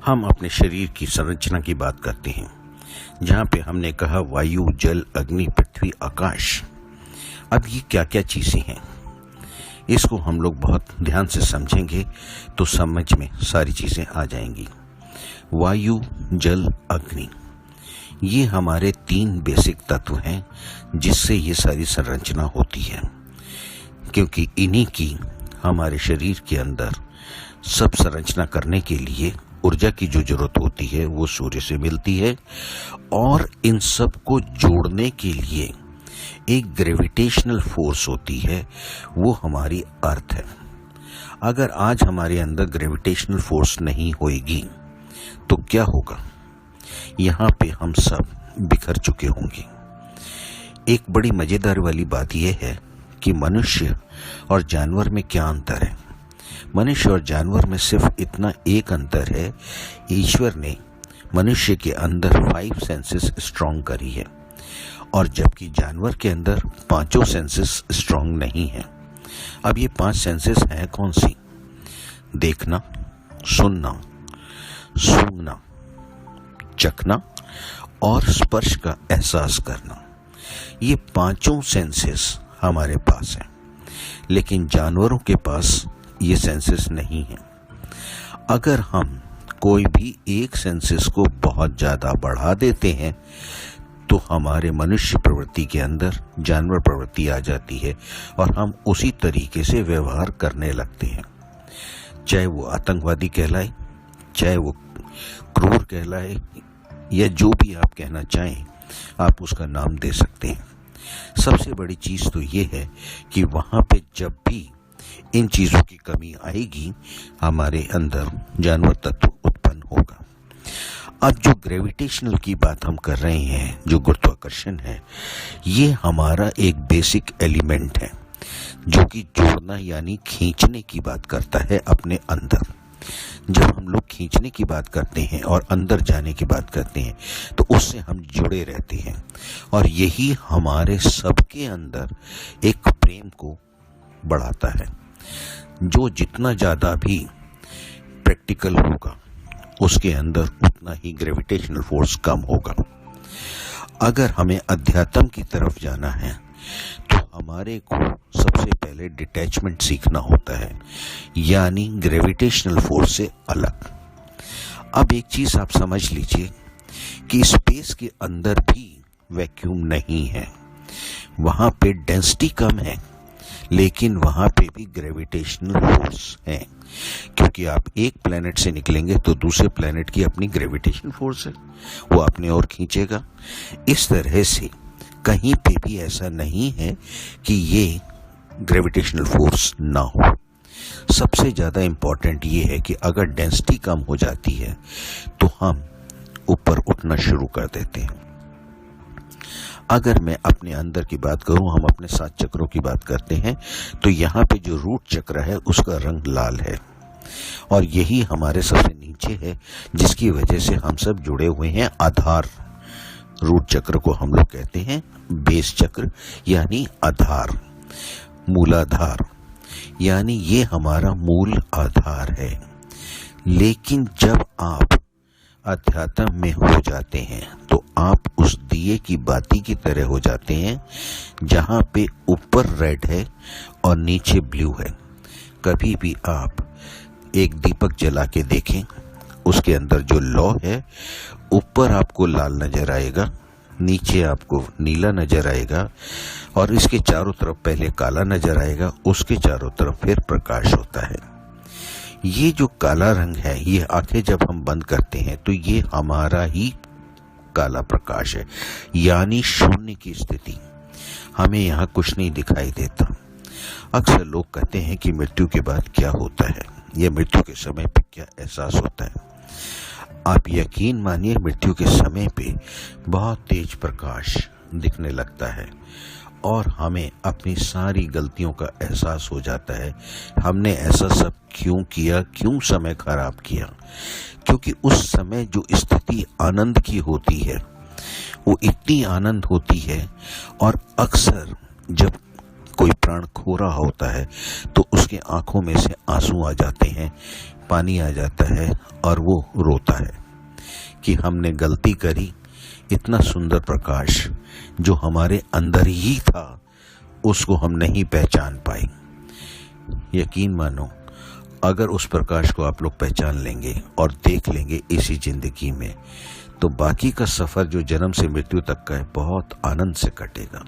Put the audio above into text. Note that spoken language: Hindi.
हम अपने शरीर की संरचना की बात करते हैं, जहाँ पे हमने कहा वायु, जल, अग्नि, पृथ्वी, आकाश। अब ये क्या क्या चीजें हैं, इसको हम लोग बहुत ध्यान से समझेंगे तो समझ में सारी चीजें आ जाएंगी। वायु, जल, अग्नि, ये हमारे 3 बेसिक तत्व हैं जिससे ये सारी संरचना होती है, क्योंकि इन्हीं की हमारे शरीर के अंदर सब संरचना करने के लिए ऊर्जा की जो जरूरत होती है वो सूर्य से मिलती है, और इन सब को जोड़ने के लिए एक ग्रेविटेशनल फोर्स होती है, वो हमारी अर्थ है। अगर आज हमारे अंदर ग्रेविटेशनल फोर्स नहीं होएगी तो क्या होगा? यहाँ पे हम सब बिखर चुके होंगे। एक बड़ी मजेदार वाली बात यह है कि मनुष्य और जानवर में क्या अंतर है। मनुष्य और जानवर में सिर्फ इतना एक अंतर है, ईश्वर ने मनुष्य के अंदर 5 सेंसेस स्ट्रॉन्ग करी है, और जबकि जानवर के अंदर 5 सेंसेस स्ट्रॉन्ग नहीं है। अब ये 5 सेंसेस हैं कौन सी? देखना, सुनना, सूंघना, चखना और स्पर्श का एहसास करना। ये 5 सेंसेस हमारे पास हैं, लेकिन जानवरों के पास ये सेंसेस नहीं हैं। अगर हम कोई भी एक सेंसेस को बहुत ज्यादा बढ़ा देते हैं तो हमारे मनुष्य प्रवृत्ति के अंदर जानवर प्रवृत्ति आ जाती है और हम उसी तरीके से व्यवहार करने लगते हैं। चाहे वो आतंकवादी कहलाए, चाहे वो क्रूर कहलाए, या जो भी आप कहना चाहें आप उसका नाम दे सकते हैं। सबसे बड़ी चीज तो ये है कि वहां पे जब भी इन चीजों की कमी आएगी हमारे अंदर जानवर तत्व उत्पन्न होगा। अब जो ग्रेविटेशनल की बात हम कर रहे हैं, जो गुरुत्वाकर्षण है, ये हमारा एक बेसिक एलिमेंट है जो कि जोड़ना यानी खींचने की बात करता है अपने अंदर। जब हम लोग खींचने की बात करते हैं और अंदर जाने की बात करते हैं तो उससे हम जुड़े रहते हैं, और यही हमारे सबके अंदर एक प्रेम को बढ़ाता है। जो जितना ज्यादा भी प्रैक्टिकल होगा उसके अंदर उतना ही ग्रेविटेशनल फोर्स कम होगा। अगर हमें अध्यात्म की तरफ जाना है तो हमारे को सबसे पहले डिटैचमेंट सीखना होता है, यानी ग्रेविटेशनल फोर्स से अलग। अब एक चीज आप समझ लीजिए कि स्पेस के अंदर भी वैक्यूम नहीं है, वहां पे डेंसिटी कम है, लेकिन वहां पे भी ग्रेविटेशनल फोर्स है, क्योंकि आप एक प्लेनेट से निकलेंगे तो दूसरे प्लेनेट की अपनी ग्रेविटेशनल फोर्स है, वो अपने ओर खींचेगा। इस तरह से कहीं पे भी ऐसा नहीं है कि ये ग्रेविटेशनल फोर्स ना हो। सबसे ज्यादा इंपॉर्टेंट ये है कि अगर डेंसिटी कम हो जाती है तो हम ऊपर उठना शुरू कर देते हैं। अगर मैं अपने अंदर की बात करूं, हम अपने 7 चक्रों की बात करते हैं, तो यहाँ पे जो रूट चक्र है उसका रंग लाल है, और यही हमारे सबसे नीचे है, जिसकी वजह से हम सब जुड़े हुए हैं। आधार रूट चक्र को हम लोग कहते हैं बेस चक्र, यानी आधार, मूलाधार, यानी ये हमारा मूल आधार है। लेकिन जब आप अध्यात्म में हो जाते हैं तो आप उस दिए की बाती की तरह हो जाते हैं, जहां पे ऊपर रेड है और नीचे ब्लू है। कभी भी आप एक दीपक जला के देखें, उसके अंदर जो लौ है, ऊपर आपको लाल नजर आएगा, नीचे आपको नीला नजर आएगा, और इसके चारों तरफ पहले काला नजर आएगा, उसके चारों तरफ फिर प्रकाश होता है। ये जो काला रंग है, ये आंखें जब हम बंद करते हैं तो ये हमारा ही काला प्रकाश है, यानी शून्य की स्थिति। हमें यहाँ कुछ नहीं दिखाई देता। अक्सर लोग कहते हैं कि मृत्यु के बाद क्या होता है, या मृत्यु के समय पे क्या एहसास होता है। आप यकीन मानिए, मृत्यु के समय पे बहुत तेज प्रकाश दिखने लगता है और हमें अपनी सारी गलतियों का एहसास हो जाता है। हमने ऐसा सब क्यों किया, क्यों समय खराब किया, क्योंकि उस समय जो स्थिति आनंद की होती है वो इतनी आनंद होती है। और अक्सर जब कोई प्राण खो रहा होता है तो उसके आंखों में से आंसू आ जाते हैं, पानी आ जाता है और वो रोता है कि हमने गलती करी। इतना सुंदर प्रकाश जो हमारे अंदर ही था उसको हम नहीं पहचान पाए। यकीन मानो, अगर उस प्रकाश को आप लोग पहचान लेंगे और देख लेंगे इसी जिंदगी में, तो बाकी का सफर जो जन्म से मृत्यु तक का है बहुत आनंद से कटेगा।